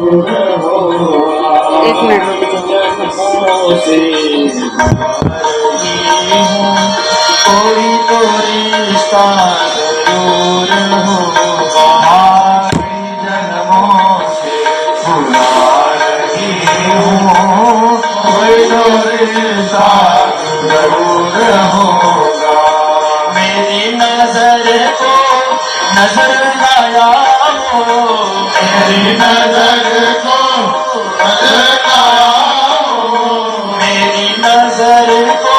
एक मिनट कोई तो रिश्ता जरूर होगा, जन्मों से बुला रही हूँ। कोई तो रिश्ता जरूर होगा। मेरी नजर को नजर लाया हो, मेरी नजर को नजर लाया हो, मेरी नजर को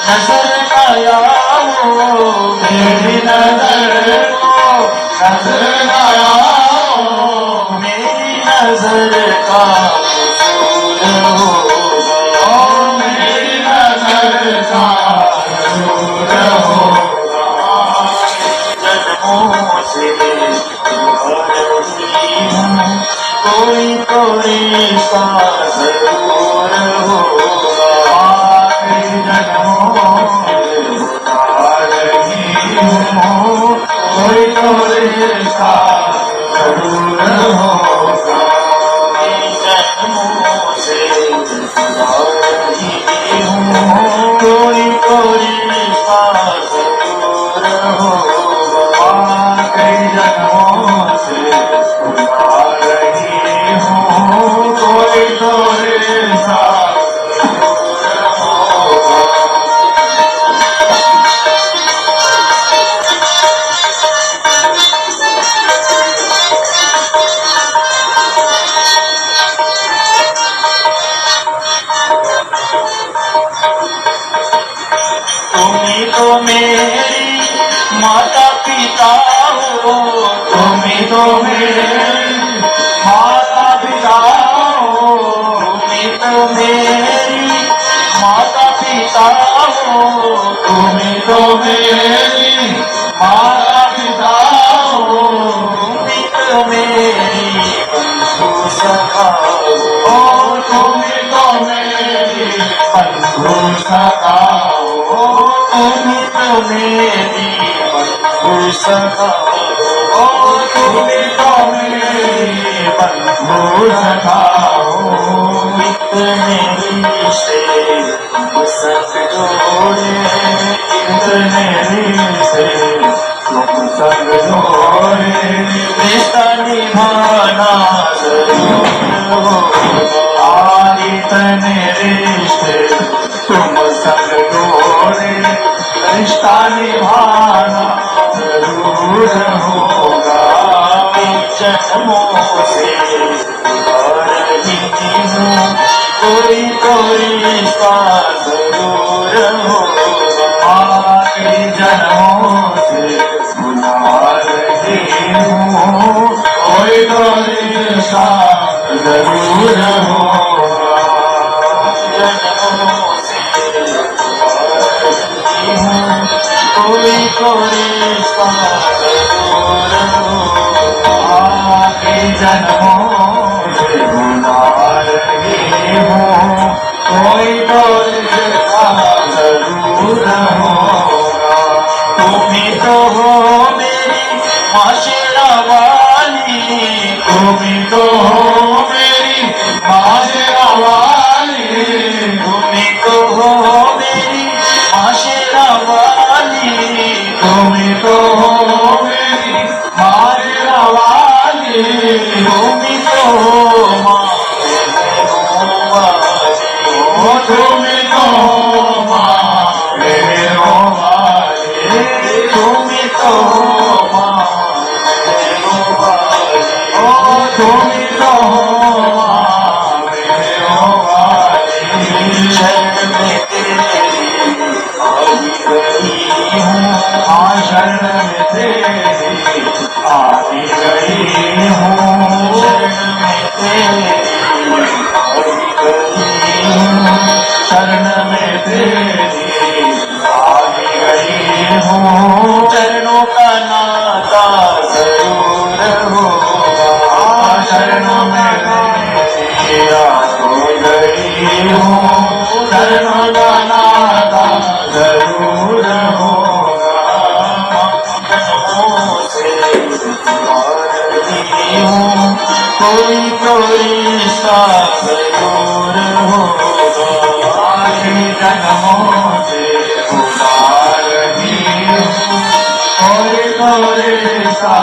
नजर लाया हो, मेरी नजर को नजर लाया हो, मेरी नजर का कसूर होगा, मेरी नजर का कसूर होगा। जन्मों से कोई तो रिश्ता जरूर होगा, जन्मों से बुला रही हूँ। कोई तो रिश्ता जरूर होगा, जन्मों से बुला रही हूँ। कोई तो रिश्ता जरूर होगा, कई जन्मों से बुला रही हूँ। कोई तो रिश्ता तुम्ही तो मेरी माता पिता हो, तुम्ही तो मेरी माता पिता हो, तुम्ही तो मेरी माता पिता हो, तुम्ही तो मेरी माता पिता हो, तुम्ही तो मेरी बंधु सखा हो, तुम्ही तो मेरी बंधु सखा हो, तुम्ही तो मेरी बंधु सखा हो, तुम्ही तो मेरी बंधु सखा हो। इतने रिश्ते तुम संग जोड़े, इतने रिश्ते तुम संग जोड़े, रिश्ता निभाना जरूर होगा, इतने रिश्ते तुम संग जोड़े, रिश्ता निभाना जरूर होगा। जन्मों से बुला रही हूँ, कोई तो रिश्ता जरूर होगा, कई जन्मों से बुला रही हूँ। कोई तो रिश्ता जरूर होगा, जन्मों से कोई तो रिश्ता जरूर होगा, कई जन्मों से बुला रही हूँ। कोई तो रिश्ता जरूर होगा। तुम्ही तो हो मेरी माशरा वाली, तुम्ही तो हो मेरी माशरा वाली, तुम्ही तो हो मेरी माशरा वाली, तुम्ही तो हो मेरी माशरा वाली, तुम्ही तो हो माँ तुम्ही तो हो माँ मेरो वाली, तुम्ही तो हो माँ मेरो वाली, ओ तुम्ही तो हो माँ मेरो वाली। शरण में तेरी आई गई हूँ, हाँ शरण में तेरी आई गई हूँ, शरण में तेरी शरण में तेरी आई गई हूँ। चरणों का नाता जरूर होगा, शरणों में तेरी आ तो गई हूँ, चरणों का नाता जरूर होगा। जन्मों से बुला रही हूँ, कोई तो रिश्ता जरूर होगा। आखिरी जन्मों से बुला रही हूँ, कोई तो रिश्ता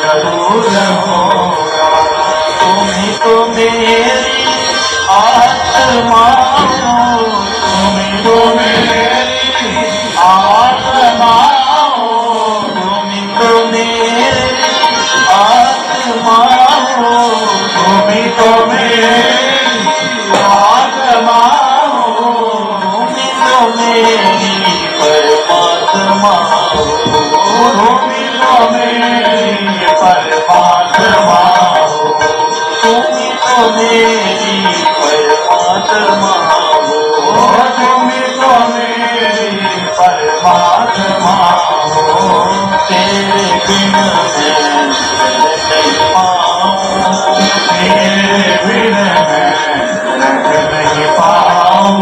जरूर होगा। तुम्ही तो मेरी आत्मा हो, तुम्ही तो मेरी आत्मा हो, तुम्ही तो मेरी आत्मा हो, तुम्ही तो मेरी आत्मा हो, तुम्ही तो मेरी परमात्मा हो, तुम्ही तो मेरी परमात्मा हो, तुम्ही तो मेरी परमात्मा हो, तुम्ही तो मेरी परमात्मा हो। तेरे बिन मैं नहीं पाऊँ, तेरे बिन मैं नहीं पाऊँ।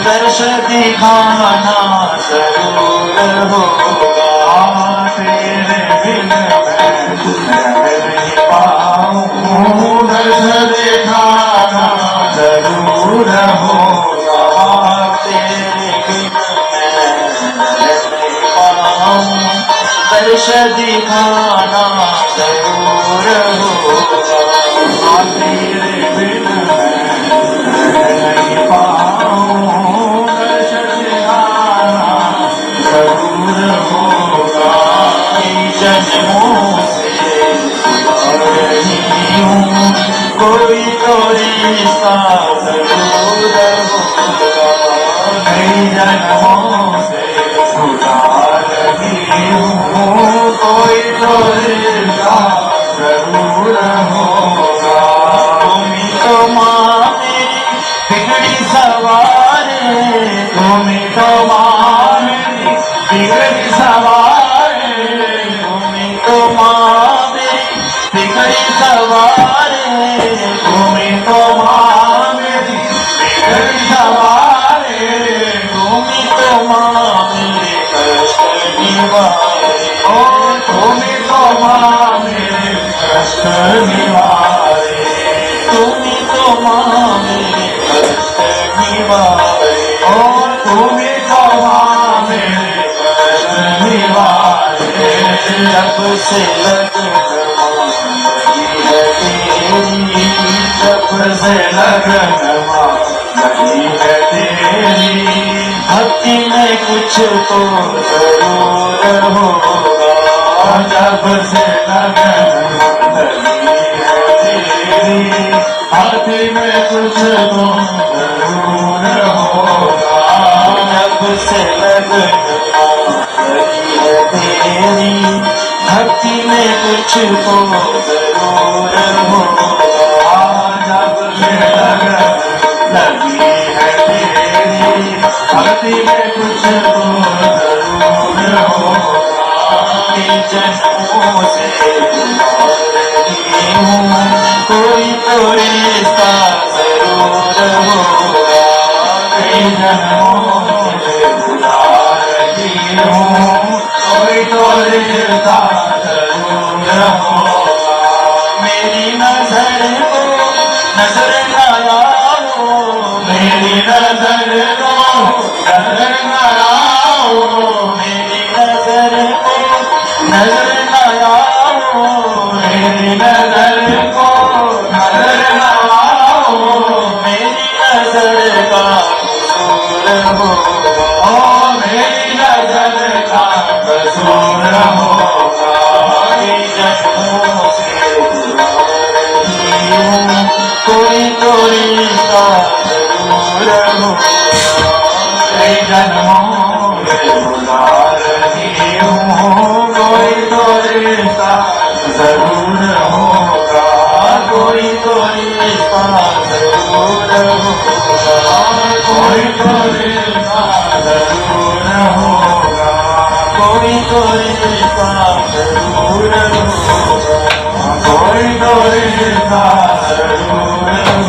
दर्श दिखाना जरूर होगा, तेरे बिन मैं नहीं पाऊँ। दर्श दिखाना जरूर होगा, तेरे बिन मैं नहीं पाऊँ। दर्श दिखाना जरूर होगा, तेरे बिन मैं नहीं पाऊँ। दर्श दिखाना जरूर होगा। कई जन्मों से बुला रही हूँ, कोई तो रिश्ता जरूर होगा। कई जन्मों से बुला रही हूँ, कोई तो रिश्ता जरूर होगा। तुम्ही तो माँ मेरी बिगड़ी सवार, तुम्ही तो माँ मेरी बिगड़ी सवार, तुम्ही तो माँ मेरी बिगड़ी सवार, तुम्ही तो माँ मेरी बिगड़ी सवार, तुम्ही तो माँ मेरे कष्ट निवारे, ओ तुम्ही तो माँ मेरे कष्ट निवारे, तुम्ही तो माँ मेरे कष्ट निवारे, ओ तुम्ही तो माँ मेरे कष्ट निवारे। जब से लगन लगी है तेरी, जब से लगन लगी है तेरी, भक्ति में कुछ तो जरूर होगा। जब से लगन लगी है तेरी, भक्ति में कुछ तो जरूर होगा। जब से लगन लगी है तेरी, भक्ति में कुछ तो जरूर होगा। जब से लगन लगी है तेरी, भक्ति में कुछ तो जरूर होगा। जन्मों से बुला रही हूँ, कोई तो रिश्ता जरूर होगा। कई जन्मों से बुला रही हूँ, कोई तो रिश्ता जरूर होगा। मेरी नजर को नजर न आओ, मेरी नजर को नजर न आओ, मेरी नजर को नजर न आओ, मेरी नजर को नजर न आओ। मेरी नजर का कसूर होगा, ओ मेरी नजर का कसूर होगा। कई जन्मों से बुला रही हूँ, कोई तो रिश्ता जरूर होगा। कई जन्मों से बुला रही हूँ, कोई तो रिश्ता जरूर होगा। कोई तो रिश्ता जरूर होगा, कोई तो रिश्ता जरूर होगा। कोई तो रिश्ता जरूर होगा, कोई तो रिश्ता जरूर होगा।